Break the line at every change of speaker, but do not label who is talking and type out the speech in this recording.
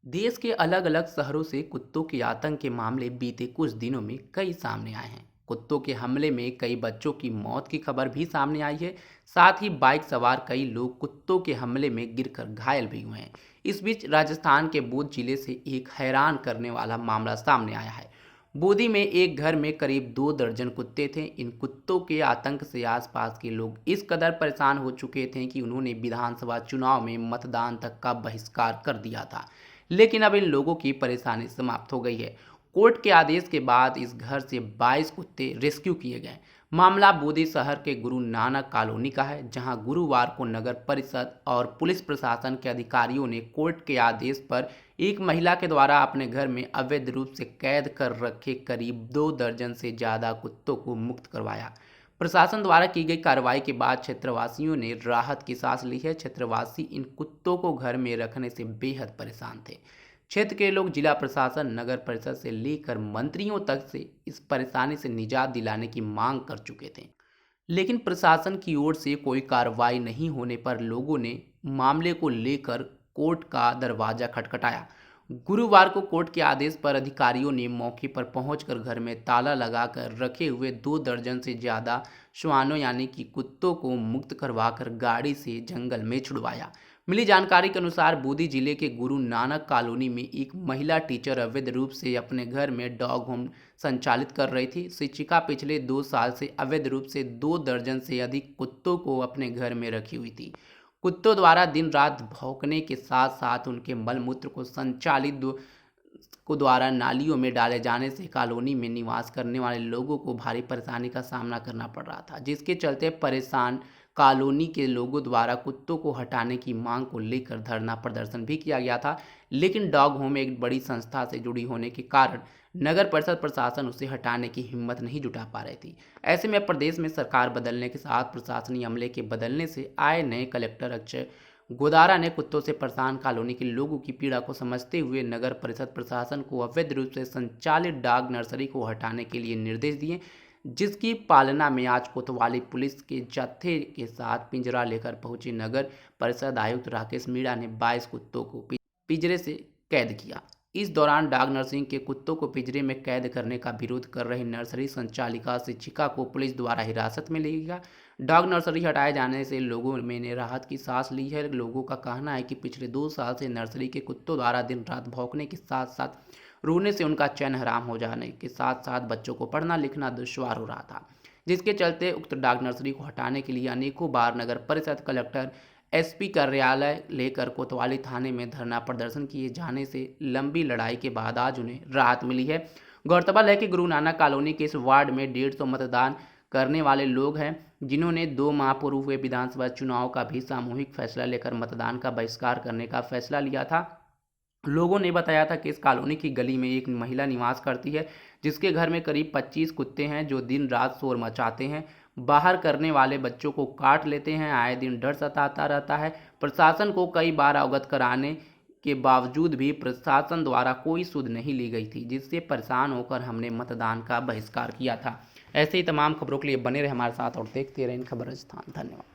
देश के अलग अलग शहरों से कुत्तों के आतंक के मामले बीते कुछ दिनों में कई सामने आए हैं। कुत्तों के हमले में कई बच्चों की मौत की खबर भी सामने आई है। साथ ही बाइक सवार कई लोग कुत्तों के हमले में गिरकर घायल भी हुए हैं। इस बीच राजस्थान के बूंद जिले से एक हैरान करने वाला मामला सामने आया है। बूंदी में एक घर में करीब 2 दर्जन कुत्ते थे। इन कुत्तों के आतंक से आसपास के लोग इस कदर परेशान हो चुके थे कि उन्होंने विधानसभा चुनाव में मतदान तक का बहिष्कार कर दिया था। लेकिन अब इन लोगों की परेशानी समाप्त हो गई है। कोर्ट के आदेश के बाद इस घर से 22 कुत्ते रेस्क्यू किए गए। मामला बूंदी शहर के गुरु नानक कॉलोनी का है, जहां गुरुवार को नगर परिषद और पुलिस प्रशासन के अधिकारियों ने कोर्ट के आदेश पर एक महिला के द्वारा अपने घर में अवैध रूप से कैद कर रखे करीब 2 दर्जन से ज़्यादा कुत्तों को मुक्त करवाया। प्रशासन द्वारा की गई कार्रवाई के बाद क्षेत्रवासियों ने राहत की सांस ली है। क्षेत्रवासी इन कुत्तों को घर में रखने से बेहद परेशान थे। क्षेत्र के लोग जिला प्रशासन, नगर परिषद से लेकर मंत्रियों तक से इस परेशानी से निजात दिलाने की मांग कर चुके थे। लेकिन प्रशासन की ओर से कोई कार्रवाई नहीं होने पर लोगों ने मामले को लेकर कोर्ट का दरवाजा खटखटाया। गुरुवार को कोर्ट के आदेश पर अधिकारियों ने मौके पर पहुंचकर घर में ताला लगाकर रखे हुए 2 दर्जन से ज़्यादा श्वानों यानी कि कुत्तों को मुक्त करवाकर गाड़ी से जंगल में छुड़वाया। मिली जानकारी के अनुसार बूंदी जिले के गुरु नानक कॉलोनी में एक महिला टीचर अवैध रूप से अपने घर में डॉग होम संचालित कर रही थी। शिक्षिका पिछले 2 साल से अवैध रूप से 2 दर्जन से अधिक कुत्तों को अपने घर में रखी हुई थी। कुत्तों द्वारा दिन रात भौंकने के साथ साथ उनके मल मूत्र को संचालित को द्वारा नालियों में डाले जाने से कॉलोनी में निवास करने वाले लोगों को भारी परेशानी का सामना करना पड़ रहा था, जिसके चलते परेशान कॉलोनी के लोगों द्वारा कुत्तों को हटाने की मांग को लेकर धरना प्रदर्शन भी किया गया था। लेकिन डॉग होम एक बड़ी संस्था से जुड़ी होने के कारण नगर परिषद प्रशासन उसे हटाने की हिम्मत नहीं जुटा पा रही थी। ऐसे में प्रदेश में सरकार बदलने के साथ प्रशासनिक अमले के बदलने से आए नए कलेक्टर अक्षय गोदारा ने कुत्तों से परेशान कॉलोनी के लोगों की पीड़ा को समझते हुए नगर परिषद प्रशासन को अवैध रूप से संचालित डॉग नर्सरी को हटाने के लिए निर्देश दिए, जिसकी पालना में आज कोतवाली पुलिस के जत्थे के साथ पिंजरा लेकर पहुंची नगर परिषद आयुक्त राकेश मीणा ने 22 कुत्तों को पिंजरे से कैद किया। इस दौरान डॉग नर्सरी के कुत्तों को पिंजरे में कैद करने का विरोध कर रही नर्सरी संचालिका शिक्षिका को पुलिस द्वारा हिरासत में लिया गया। डॉग नर्सरी हटाए जाने से लोगों में ने राहत की सांस ली है। लोगों का कहना है कि पिछले 2 साल से नर्सरी के कुत्तों द्वारा दिन रात भौंकने के साथ साथ रोने से उनका चैन हराम हो जाने के साथ साथ बच्चों को पढ़ना लिखना दुश्वार हो रहा था, जिसके चलते उक्त डॉग नर्सरी को हटाने के लिए अनेकों बार नगर परिषद, कलेक्टर, एसपी कार्यालय लेकर कोतवाली थाने में धरना प्रदर्शन किए जाने से लंबी लड़ाई के बाद आज उन्हें राहत मिली है। गौरतलब है कि गुरु नानक कॉलोनी के इस वार्ड में 150 मतदान करने वाले लोग हैं, जिन्होंने 2 माह पूर्व हुए विधानसभा चुनाव का भी सामूहिक फैसला लेकर मतदान का बहिष्कार करने का फैसला लिया था। लोगों ने बताया था कि इस कॉलोनी की गली में एक महिला निवास करती है, जिसके घर में करीब 25 कुत्ते हैं जो दिन रात शोर मचाते हैं, बाहर करने वाले बच्चों को काट लेते हैं। आए दिन डर सताता रहता है। प्रशासन को कई बार अवगत कराने के बावजूद भी प्रशासन द्वारा कोई सुध नहीं ली गई थी, जिससे परेशान होकर हमने मतदान का बहिष्कार किया था। ऐसे ही तमाम खबरों के लिए बने रहे हमारे साथ और देखते रहें खबर राजस्थान। धन्यवाद।